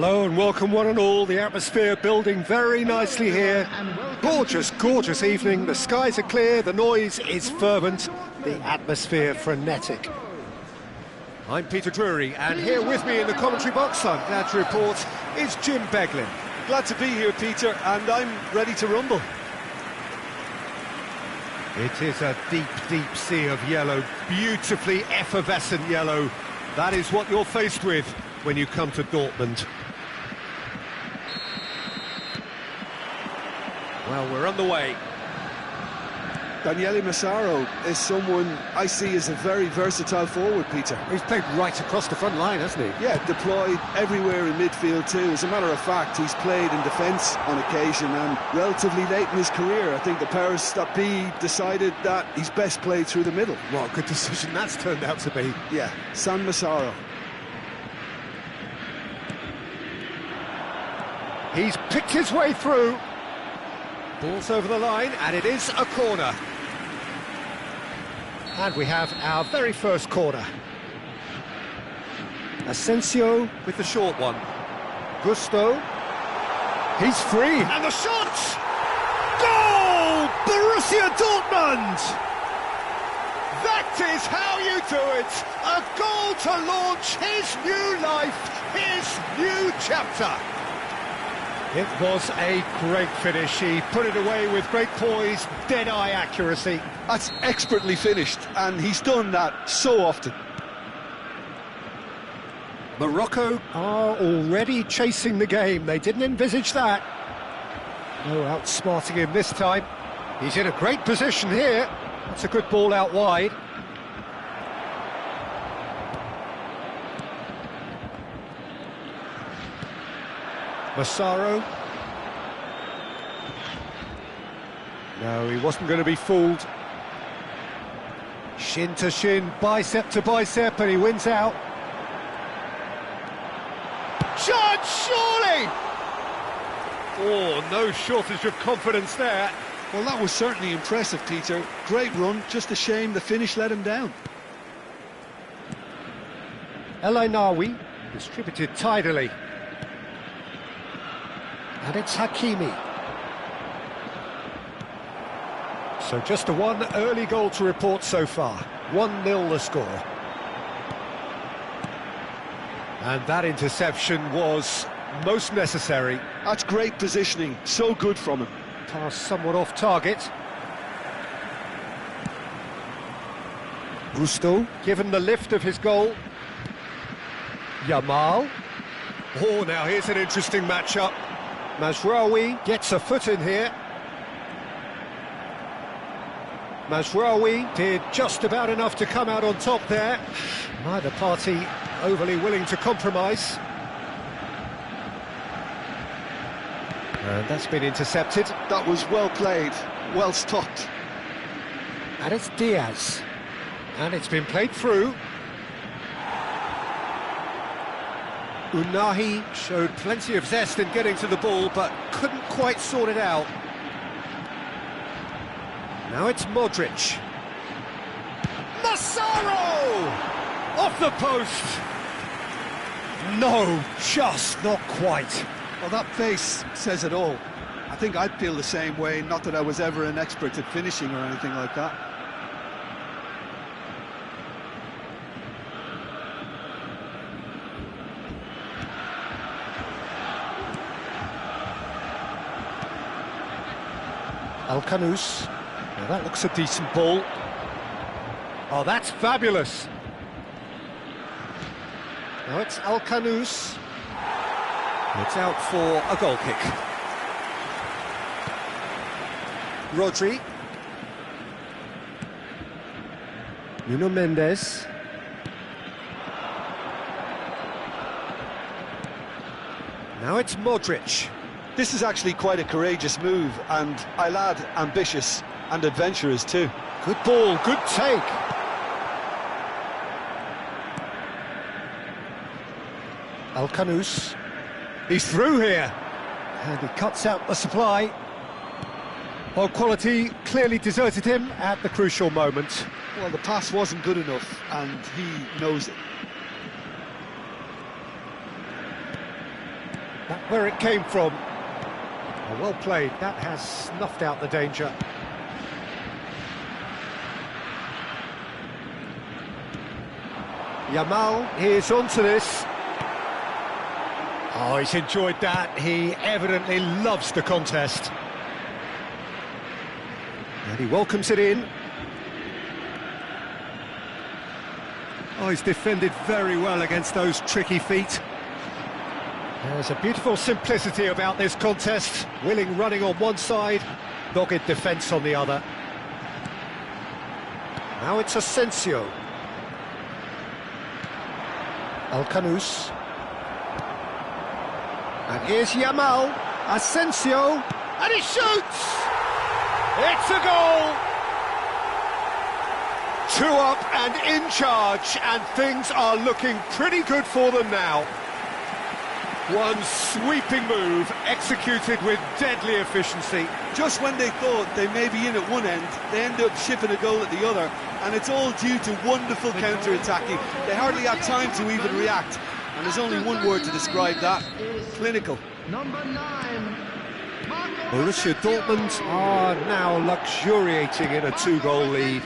Hello and welcome one and all. The atmosphere building very nicely here. Gorgeous, gorgeous evening. The skies are clear, the noise is fervent, the atmosphere frenetic. I'm Peter Drury, and here with me in the commentary box, I'm glad to report, is Jim Beglin. Glad to be here, Peter, and I'm ready to rumble. It is a deep, deep sea of yellow, beautifully effervescent yellow. That is what you're faced with when you come to Dortmund. Well, we're underway. Daniele Massaro is someone I see as a very versatile forward, Peter. He's played right across the front line, hasn't he? Yeah, deployed everywhere in midfield too. As a matter of fact, he's played in defence on occasion, and relatively late in his career, I think the powers that be decided that he's best played through the middle. What a good decision that's turned out to be. Yeah, San Massaro. He's picked his way through. Ball's over the line, and it is a corner. And we have our very first corner. Asensio with the short one. Gusto. He's free. And the shot! Goal! Borussia Dortmund! That is how you do it! A goal to launch his new life, his new chapter. It was a great finish. He put it away with great poise, dead-eye accuracy. That's expertly finished, and he's done that so often. Morocco are already chasing the game. They didn't envisage that. No outsmarting him this time. He's in a great position here. That's a good ball out wide. Massaro. No, he wasn't going to be fooled. Shin to shin, bicep to bicep, and he wins out. Shot, surely! Oh, no shortage of confidence there. Well, that was certainly impressive, Peter. Great run, just a shame the finish let him down. El Ainawi distributed tidily. And it's Hakimi. So just a one early goal to report so far. 1-0 the score. And that interception was most necessary. That's great positioning, so good from him. Pass somewhat off target. Gusto, given the lift of his goal. Yamal. Oh, now here's an interesting matchup. Mazraoui gets a foot in here. Mazraoui did just about enough to come out on top there. Neither party overly willing to compromise. And that's been intercepted. That was well played, well stopped. And it's Diaz. And it's been played through. Unahi showed plenty of zest in getting to the ball, but couldn't quite sort it out. Now it's Modric. Massaro! Off the post! No, just not quite. Well, that face says it all. I think I'd feel the same way, not that I was ever an expert at finishing or anything like that. Alcanus. Now that looks a decent ball. Oh, that's fabulous. Now it's Alcanus. It's out for a goal kick. Rodri. Nuno Mendes. Now it's Modric. This is actually quite a courageous move, and I'll add ambitious and adventurous too. Good ball, good take. Alcanus. He's through here. And he cuts out the supply. Well, quality clearly deserted him at the crucial moment. Well, the pass wasn't good enough, and he knows it. That's where it came from. Oh, well played, that has snuffed out the danger. Yamal, he's onto this. Oh, he's enjoyed that. He evidently loves the contest. And he welcomes it in. Oh, he's defended very well against those tricky feet. There's a beautiful simplicity about this contest. Willing running on one side, dogged defence on the other. Now it's Asensio. Alcanus. And here's Yamal. Asensio. And he shoots! It's a goal! 2 up and in charge, and things are looking pretty good for them now. One sweeping move, executed with deadly efficiency. Just when they thought they may be in at one end, they end up shipping a goal at the other, and it's all due to wonderful counter-attacking. They hardly have time to even react, and there's only one word to describe that: clinical. Number 9. Borussia Dortmund are now luxuriating in a 2-goal lead.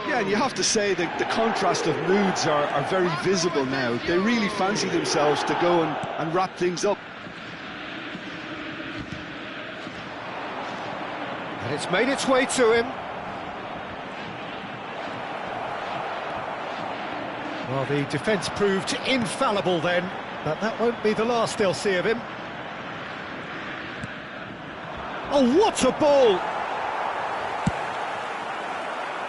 Yeah, and you have to say that the contrast of moods are very visible now. They really fancy themselves to go and wrap things up. And it's made its way to him. Well, the defence proved infallible then, but that won't be the last they'll see of him. Oh, what a ball!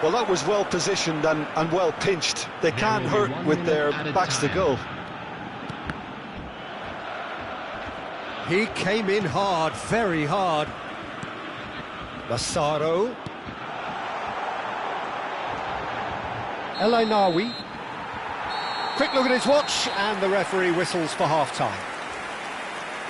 Well, that was well positioned and well pinched. They can't hurt with their backs to goal. He came in hard, very hard. Massaro. El Ainawi. Quick look at his watch, and the referee whistles for half-time.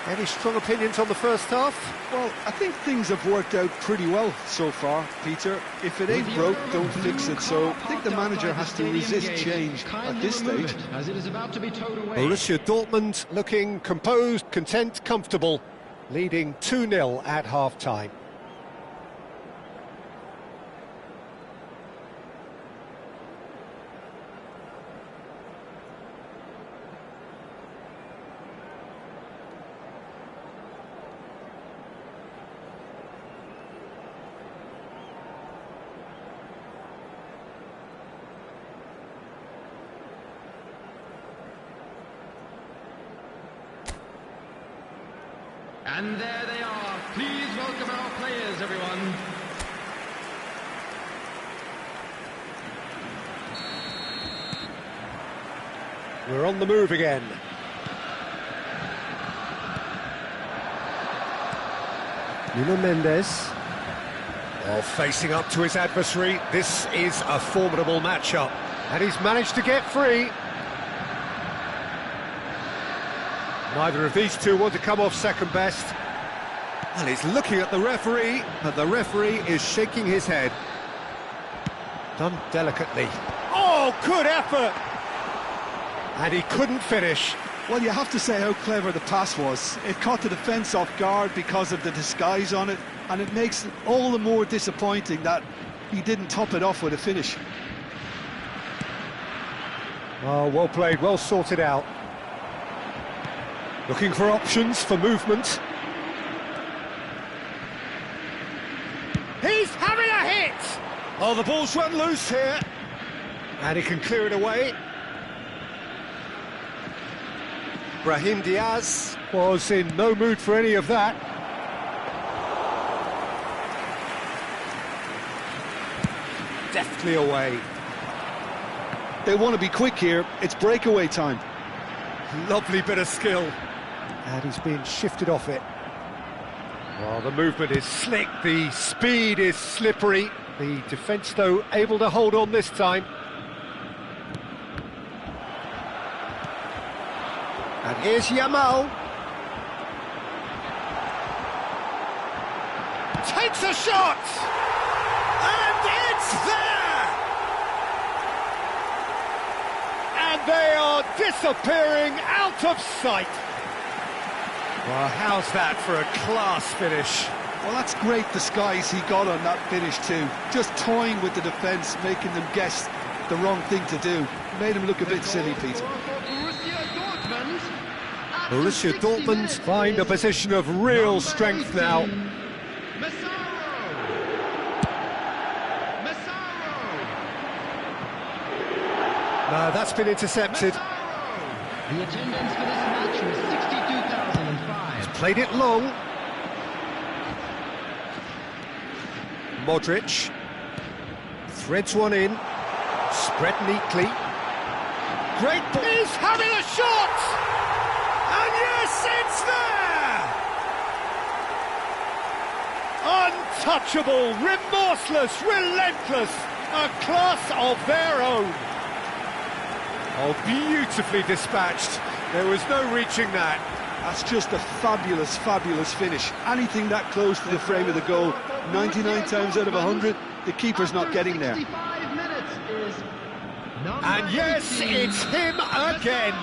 Any strong opinions on the first half? Well, I think things have worked out pretty well so far, Peter. If it ain't broke, don't fix it. So I think the manager has to resist change at this stage. Borussia Dortmund looking composed, content, comfortable, leading 2-0 at half-time. And there they are. Please welcome our players, everyone. We're on the move again. Nuno Mendes. Well, facing up to his adversary, this is a formidable matchup. And he's managed to get free. Neither of these two want to come off second best. And he's looking at the referee, but the referee is shaking his head. Done delicately. Oh, good effort! And he couldn't finish. Well, you have to say how clever the pass was. It caught the defence off guard because of the disguise on it, and it makes it all the more disappointing that he didn't top it off with a finish. Oh, well played, well sorted out. Looking for options for movement. He's having a hit! Oh, the ball's run loose here. And he can clear it away. Brahim Diaz was in no mood for any of that. Deftly away. They want to be quick here. It's breakaway time. Lovely bit of skill. And he's being shifted off it. Well, the movement is slick, the speed is slippery. The defence, though, able to hold on this time. And here's Yamal. Takes a shot! And it's there! And they are disappearing out of sight. Well, how's that for a class finish? Well, that's great disguise he got on that finish too. Just toying with the defence, making them guess the wrong thing to do. Made him look a bit silly, Peter. Borussia Dortmund find a position of real strength now. No, that's been intercepted. The attendance for this match was 62,005. He's played it long. Modric threads one in, spread neatly. Great piece, having a shot! And yes, it's there! Untouchable, remorseless, relentless, a class of their own. Oh, beautifully dispatched. There was no reaching that. That's just a fabulous, fabulous finish. Anything that close to the frame of the goal, 99 times out of 100, the keeper's not getting there. And yes, it's him again.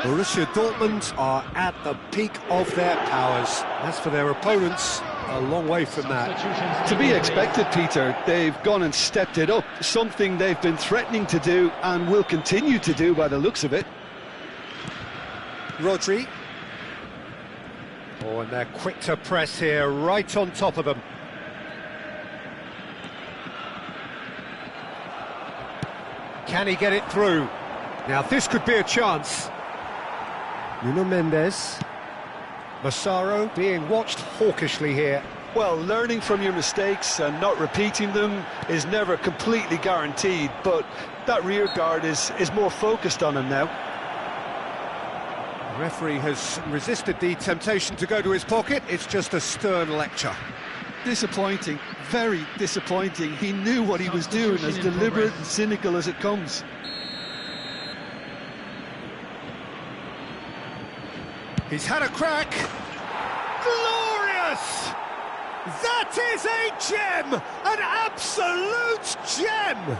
Borussia Dortmund are at the peak of their powers. As for their opponents, a long way from that. To be expected, Peter. They've gone and stepped it up. Something they've been threatening to do and will continue to do by the looks of it. Rodri. Oh, and they're quick to press here, right on top of them. Can he get it through? Now this could be a chance. Nuno Mendes. Massaro being watched hawkishly here. Well, learning from your mistakes and not repeating them is never completely guaranteed, but that rear guard is more focused on him now. The referee has resisted the temptation to go to his pocket. It's just a stern lecture. Disappointing, very disappointing. He knew what he was doing, as deliberate and cynical as it comes. He's had a crack. Glorious! That is a gem! An absolute gem!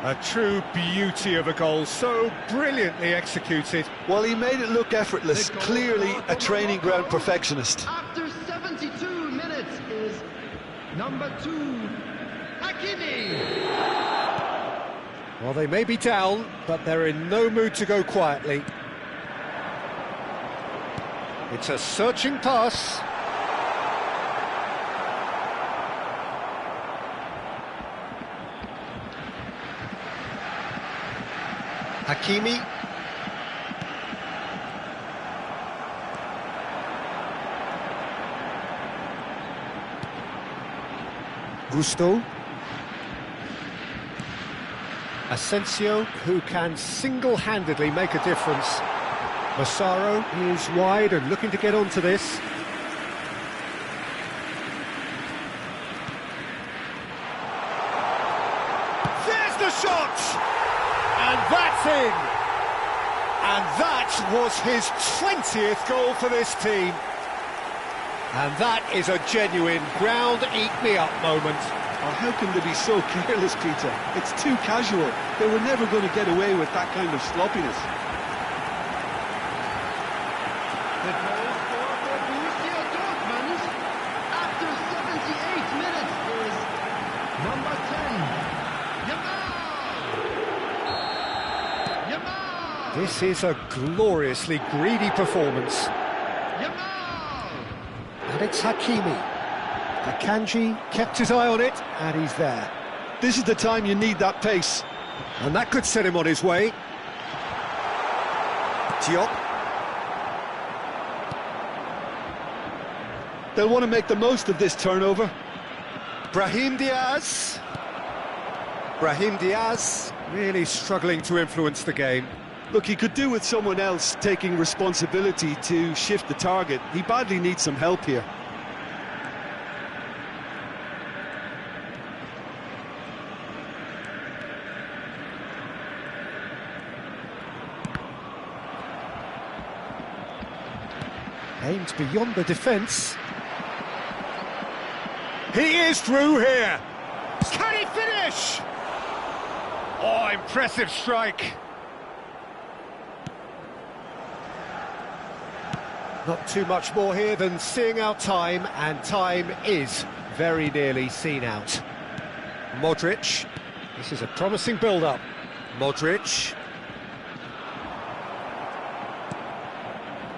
A true beauty of a goal, so brilliantly executed. Well, he made it look effortless, clearly a training ground perfectionist. After 72 minutes is number 2, Hakimi. Well, they may be down, but they're in no mood to go quietly. It's a searching pass. Hakimi. Gusto. Asensio, who can single-handedly make a difference. Massaro is wide and looking to get onto this. There's the shot! And that's in! And that was his 20th goal for this team. And that is a genuine ground-eat-me-up moment. Oh, how can they be so careless, Peter? It's too casual. They were never going to get away with that kind of sloppiness. The goal for Borussia Dortmund after 78 minutes is number 10, Yamal. This is a gloriously greedy performance. And it's Hakimi. Akanji kept his eye on it, and he's there. This is the time you need that pace. And that could set him on his way. Diop. They'll want to make the most of this turnover. Brahim Diaz. Brahim Diaz really struggling to influence the game. Look, he could do with someone else taking responsibility to shift the target. He badly needs some help here. Aimed beyond the defence. He is through here. Can he finish? Oh, impressive strike. Not too much more here than seeing out time, and time is very nearly seen out. Modric. This is a promising build-up. Modric.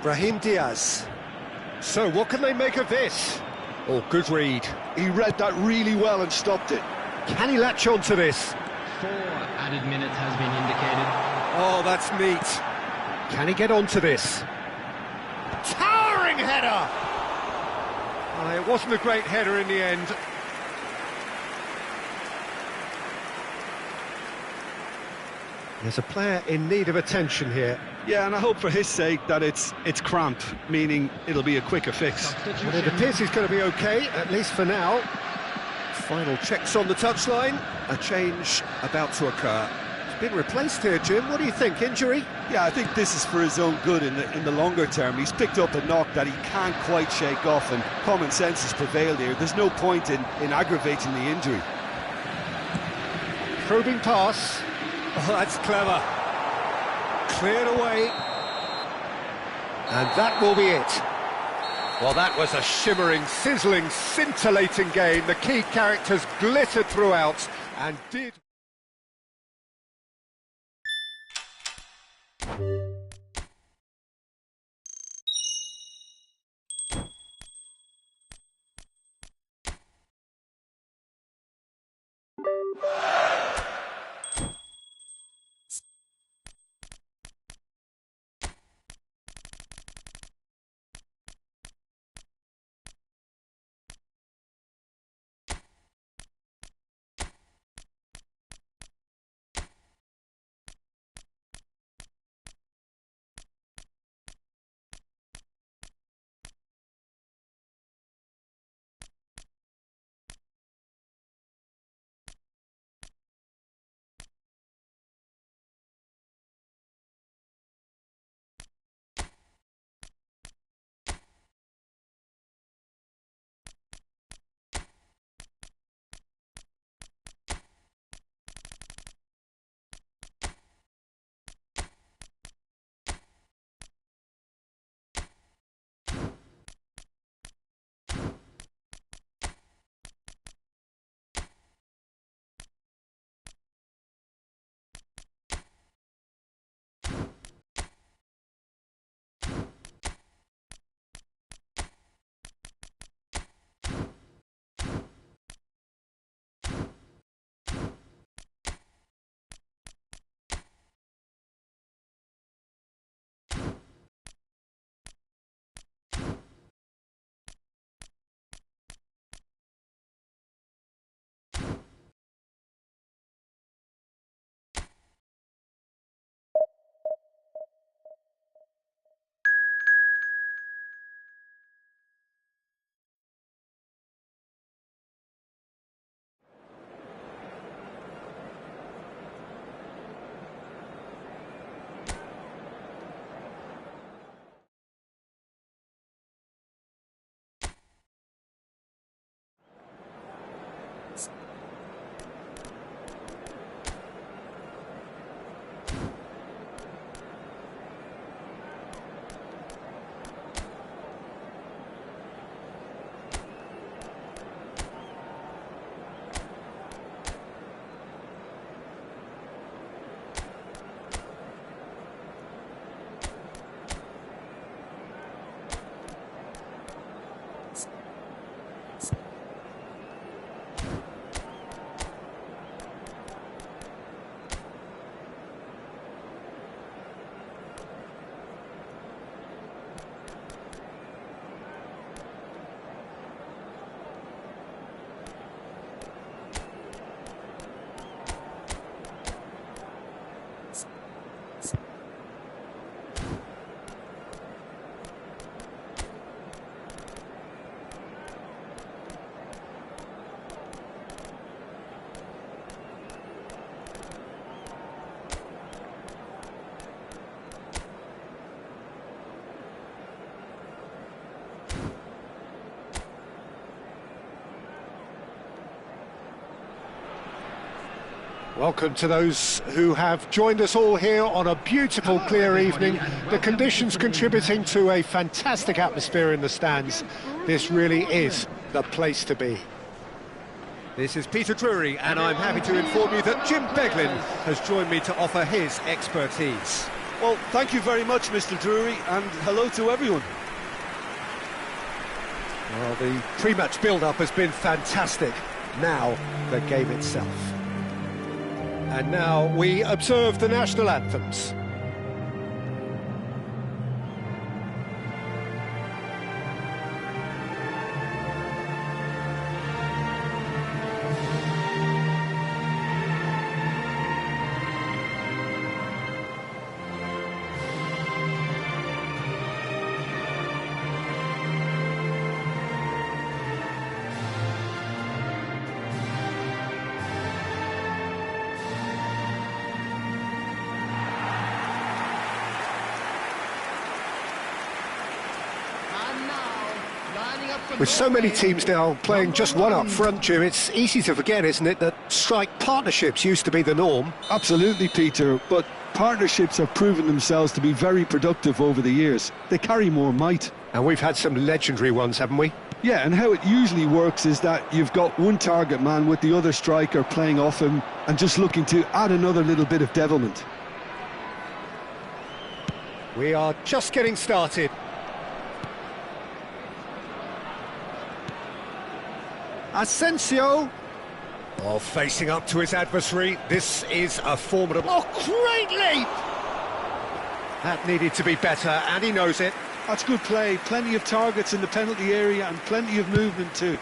Brahim Diaz. So, what can they make of this? Oh, good read. He read that really well and stopped it. Can he latch on to this? 4 added minutes has been indicated. Oh, that's neat. Can he get onto this? Towering header! It wasn't a great header in the end. There's a player in need of attention here. Yeah, and I hope for his sake that it's cramp, meaning it'll be a quicker fix. Well, it appears he's going to be okay, at least for now. Final checks on the touchline. A change about to occur. He's been replaced here, Jim. What do you think? Injury? Yeah, I think this is for his own good in the longer term. He's picked up a knock that he can't quite shake off, and common sense has prevailed here. There's no point in aggravating the injury. Probing pass. Oh, that's clever. Cleared away. And that will be it. Well, that was a shimmering, sizzling, scintillating game. The key characters glittered throughout and did... Welcome to those who have joined us all here on a beautiful, clear evening. The conditions contributing to a fantastic atmosphere in the stands. This really is the place to be. This is Peter Drury, and I'm happy to inform you that Jim Beglin has joined me to offer his expertise. Well, thank you very much, Mr. Drury, and hello to everyone. Well, the pre-match build-up has been fantastic. Now, the game itself. And now we observe the national anthems. With so many teams now playing just one up front, Jim, it's easy to forget, isn't it, that strike partnerships used to be the norm. Absolutely, Peter, but partnerships have proven themselves to be very productive over the years. They carry more might. And we've had some legendary ones, haven't we? Yeah, and how it usually works is that you've got one target man with the other striker playing off him and just looking to add another little bit of devilment. We are just getting started. Asensio. Oh, facing up to his adversary. This is a formidable... Oh, great leap! That needed to be better, and he knows it. That's good play. Plenty of targets in the penalty area and plenty of movement too.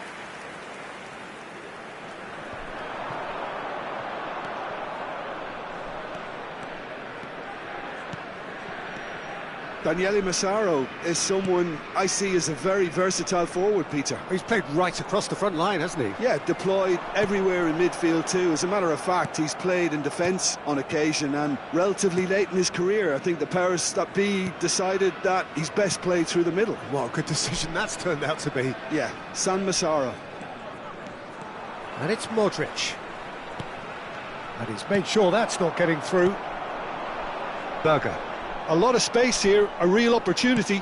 Daniele Massaro is someone I see as a very versatile forward, Peter. He's played right across the front line, hasn't he? Yeah, deployed everywhere in midfield too. As a matter of fact, he's played in defence on occasion, and relatively late in his career, I think the powers that be decided that he's best played through the middle. What a good decision that's turned out to be. Yeah, San Massaro. And it's Modric. And he's made sure that's not getting through. Berger. A lot of space here, a real opportunity.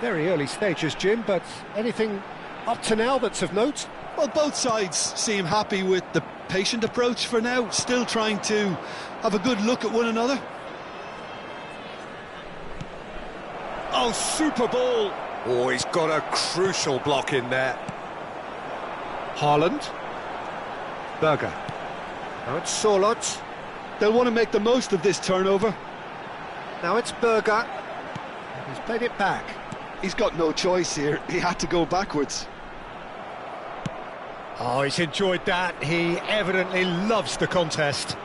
Very early stages, Jim, but anything up to now that's of note? Well, both sides seem happy with the patient approach for now, still trying to have a good look at one another. Oh, super ball! Oh, he's got a crucial block in there. Haaland. Berger. Now it's Sorloth. They'll want to make the most of this turnover. Now it's Berger. He's played it back. He's got no choice here. He had to go backwards. Oh, he's enjoyed that. He evidently loves the contest.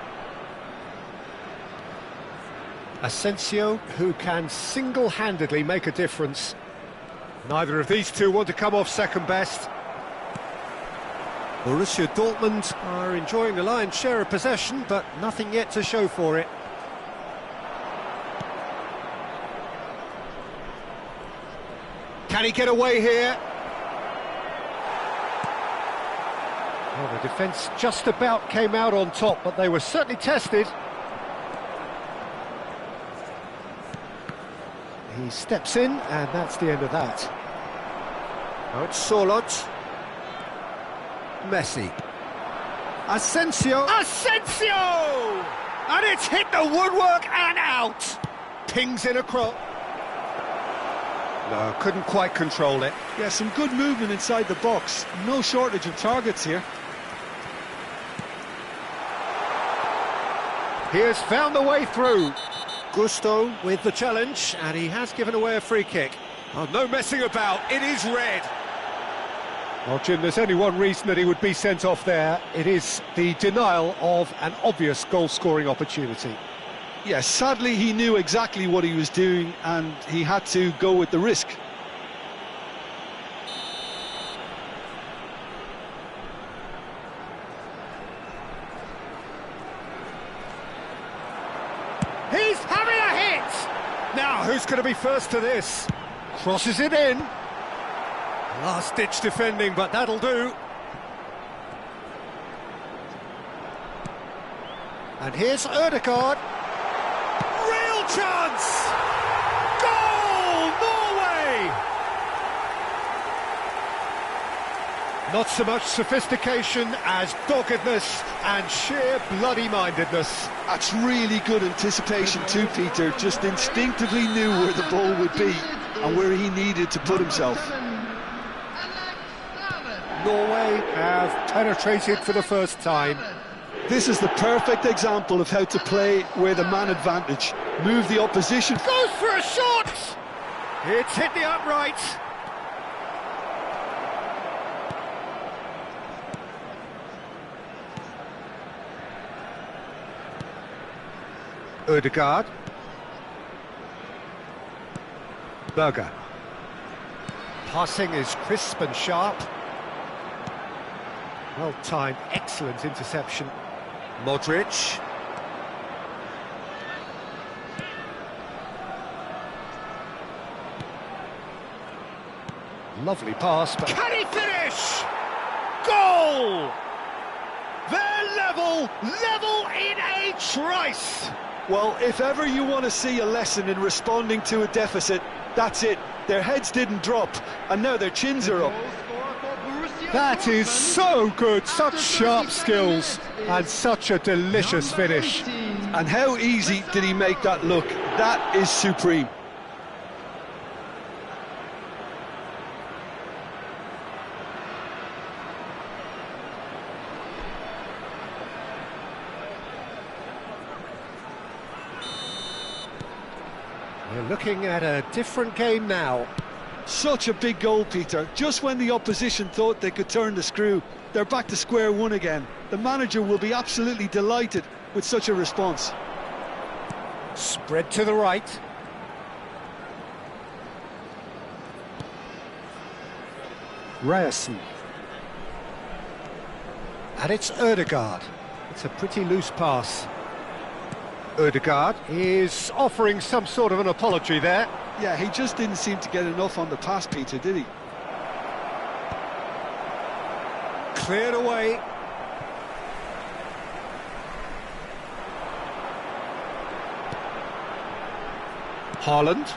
Asensio, who can single-handedly make a difference. Neither of these two want to come off second best. Borussia Dortmund are enjoying the lion's share of possession, but nothing yet to show for it. Can he get away here? Well, the defence just about came out on top, but they were certainly tested. He steps in, and that's the end of that. Now it's Sorloth. Messi. Asensio. Asensio! And it's hit the woodwork and out. Pings in across. No, couldn't quite control it. Yeah, some good movement inside the box. No shortage of targets here. He has found the way through. Gusto with the challenge, and he has given away a free kick. Oh, no messing about. It is red. Well, Jim, there's only one reason that he would be sent off there. It is the denial of an obvious goal-scoring opportunity. Yes, sadly he knew exactly what he was doing and he had to go with the risk. He's having a hit! Now, who's going to be first to this? Crosses it in. Last-ditch defending, but that'll do. And here's Ødegaard. Real chance! Goal! Norway! Not so much sophistication as doggedness and sheer bloody-mindedness. That's really good anticipation too, Peter. Just instinctively knew where the ball would be and where he needed to put himself. Norway have penetrated for the first time. This is the perfect example of how to play with a man advantage. Move the opposition. Goes for a shot! It's hit the upright. Ødegaard. Berger. Passing is crisp and sharp. Well timed, excellent interception. Modric. Lovely pass, but can he finish? Goal! They're level in a trice. Well, if ever you want to see a lesson in responding to a deficit, that's it. Their heads didn't drop, and now their chins are up. That is so good, such sharp skills, and such a delicious finish. And how easy did he make that look? That is supreme. We're looking at a different game now. Such a big goal, Peter. Just when the opposition thought they could turn the screw, they're back to square one again. The manager will be absolutely delighted with such a response. Spread to the right. Ryerson. And it's Ødegaard. It's a pretty loose pass. Ødegaard is offering some sort of an apology there. Yeah, he just didn't seem to get enough on the pass, Peter, did he? Cleared away. Haaland.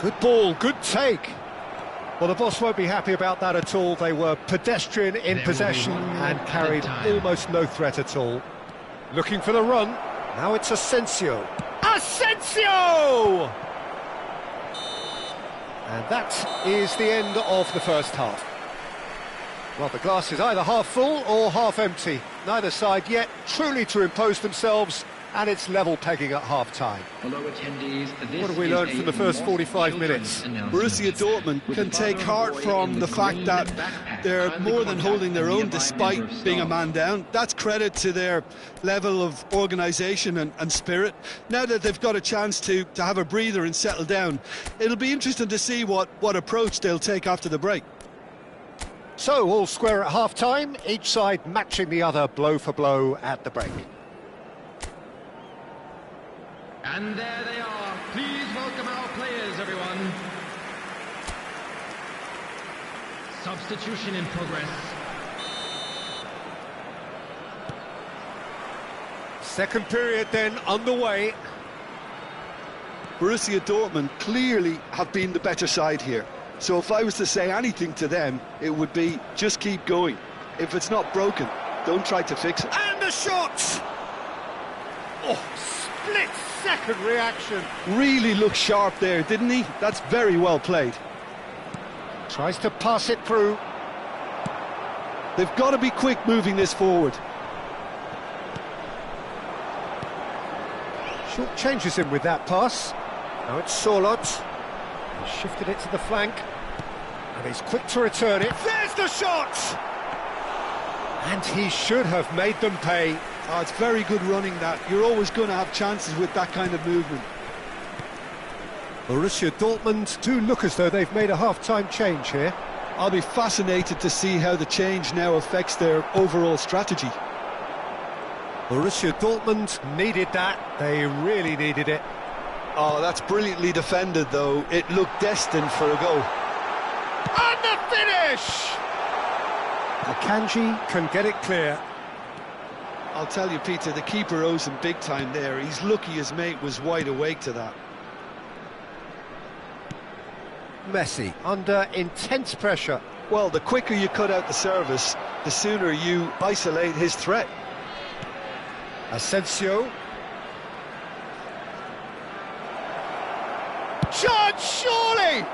Good ball, good take. Well, the boss won't be happy about that at all. They were pedestrian in possession and carried almost no threat at all. Looking for the run. Now it's Asensio. Asensio! And that is the end of the first half. Well, the glass is either half full or half empty. Neither side yet truly to impose themselves, and it's level pegging at half-time. What have we learned from the first 45 minutes? Borussia Dortmund can take heart from the fact that they're more than holding their own despite being a man down. That's credit to their level of organisation and spirit. Now that they've got a chance to have a breather and settle down, it'll be interesting to see what approach they'll take after the break. So, all square at half-time, each side matching the other blow for blow at the break. And there they are. Please welcome our players, everyone. Substitution in progress. Second period then underway. Borussia Dortmund clearly have been the better side here. So if I was to say anything to them, it would be just keep going. If it's not broken, don't try to fix it. And the shot! Oh, split-second reaction. Really looked sharp there, didn't he? That's very well played. Tries to pass it through. They've got to be quick moving this forward. Short changes him with that pass. Now it's Sorloth. He's shifted it to the flank. And he's quick to return it. There's the shot! And he should have made them pay. Oh, it's very good running that. You're always going to have chances with that kind of movement. Borussia Dortmund do look as though they've made a half-time change here. I'll be fascinated to see how the change now affects their overall strategy. Borussia Dortmund needed that. They really needed it. Oh, that's brilliantly defended, though. It looked destined for a goal. And the finish! Akanji can get it clear. I'll tell you, Peter, the keeper owes him big time there. He's lucky his mate was wide awake to that. Messi under intense pressure. Well, the quicker you cut out the service, the sooner you isolate his threat. Asensio. Chance, surely!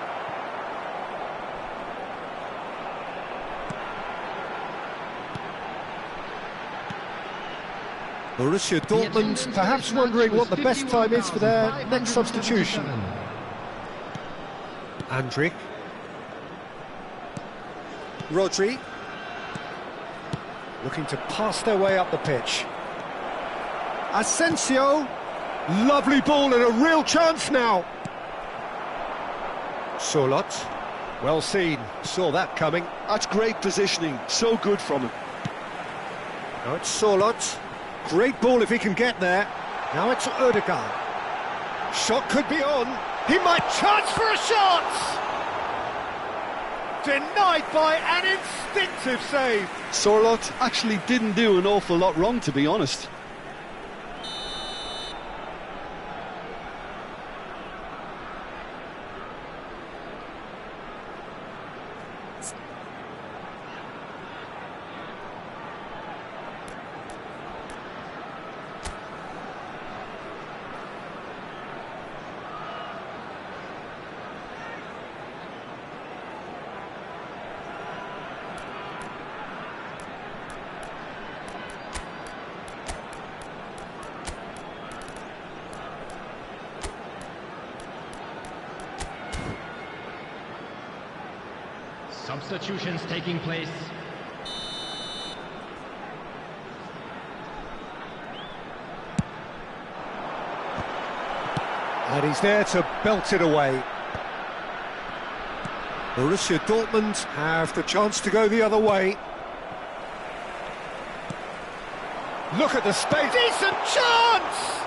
Borussia Dortmund perhaps wondering what the best time is for their next substitution. Andrić. Rodri. Looking to pass their way up the pitch. Asensio. Lovely ball and a real chance now. Sorloth. Well seen. Saw that coming. That's great positioning. So good from him. Now it's Sorloth. Great ball if he can get there. Now it's Odegaard. Shot could be on. He might chance for a shot! Denied by an instinctive save. Sorloth actually didn't do an awful lot wrong, to be honest. Substitutions taking place. And he's there to belt it away. Borussia Dortmund have the chance to go the other way. Look at the space. Decent chance!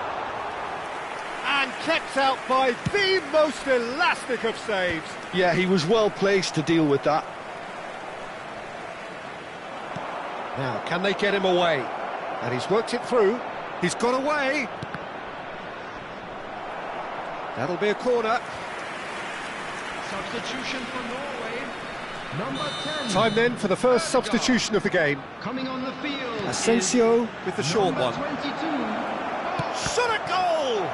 And kept out by the most elastic of saves. Yeah, he was well placed to deal with that. Now, can they get him away? And he's worked it through. He's got away. That'll be a corner. Substitution for Norway. Number 10. Time then for the first substitution of the game. Coming on the field. Asensio with the short one. 22. Shot a goal!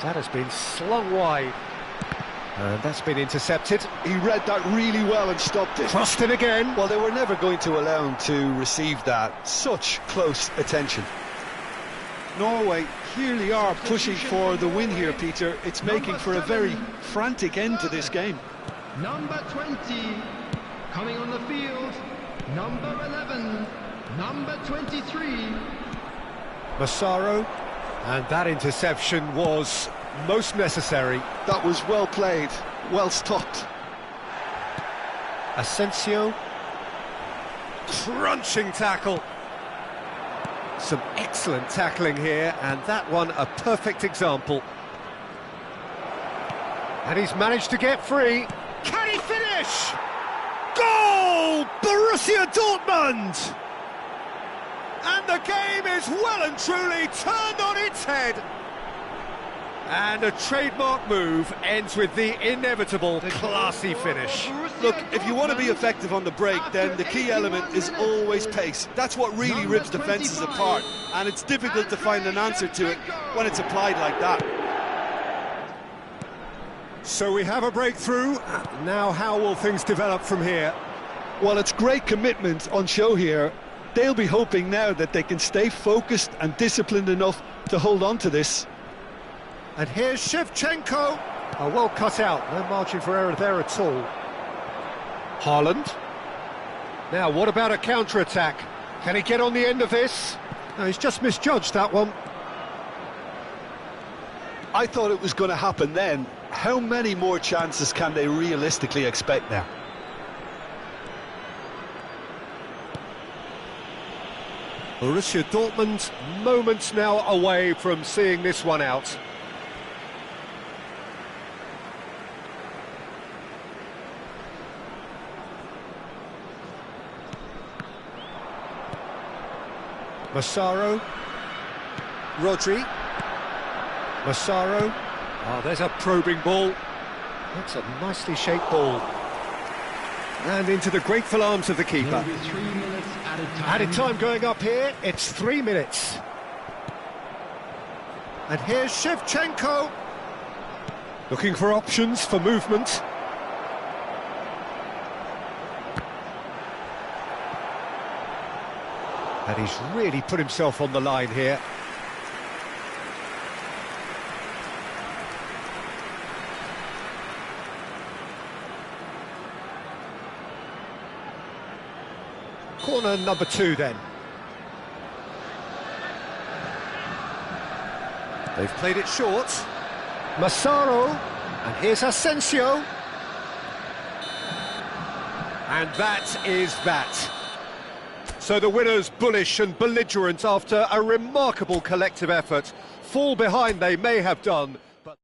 That has been slung wide. And that's been intercepted. He read that really well and stopped it. Crossed it again. Well, they were never going to allow him to receive that. Such close attention. Norway clearly are pushing for the win here, Peter. It's making for a very frantic end to this game. Number 20. Coming on the field. Number 11. Number 23. Massaro. And that interception was most necessary. That was well played, well stopped. Asensio. Crunching tackle. Some excellent tackling here, and that one a perfect example. And he's managed to get free. Can he finish? Goal! Borussia Dortmund! And the game is well and truly turned on its head. And a trademark move ends with the inevitable classy finish. Look, if you want to be effective on the break, then the key element is always pace. That's what really rips defences apart, and it's difficult to find an answer to it when it's applied like that. So we have a breakthrough. Now how will things develop from here? Well, it's great commitment on show here. They'll be hoping now that they can stay focused and disciplined enough to hold on to this. And here's Shevchenko. Oh, well cut out, no margin for error there at all. Haaland. Now, what about a counter-attack? Can he get on the end of this? No, he's just misjudged that one. I thought it was going to happen then. How many more chances can they realistically expect now? Borussia Dortmund moments now away from seeing this one out. Massaro, Rodri, Massaro, there's a probing ball, that's a nicely shaped ball, and into the grateful arms of the keeper. There'll be 3 minutes added time. Added time going up here, it's 3 minutes. And here's Shevchenko, looking for options for movement. And he's really put himself on the line here. Corner number 2 then. They've played it short. Massaro, and here's Asensio. And that is that. So the winners bullish and belligerent after a remarkable collective effort. Fall behind they may have done, but...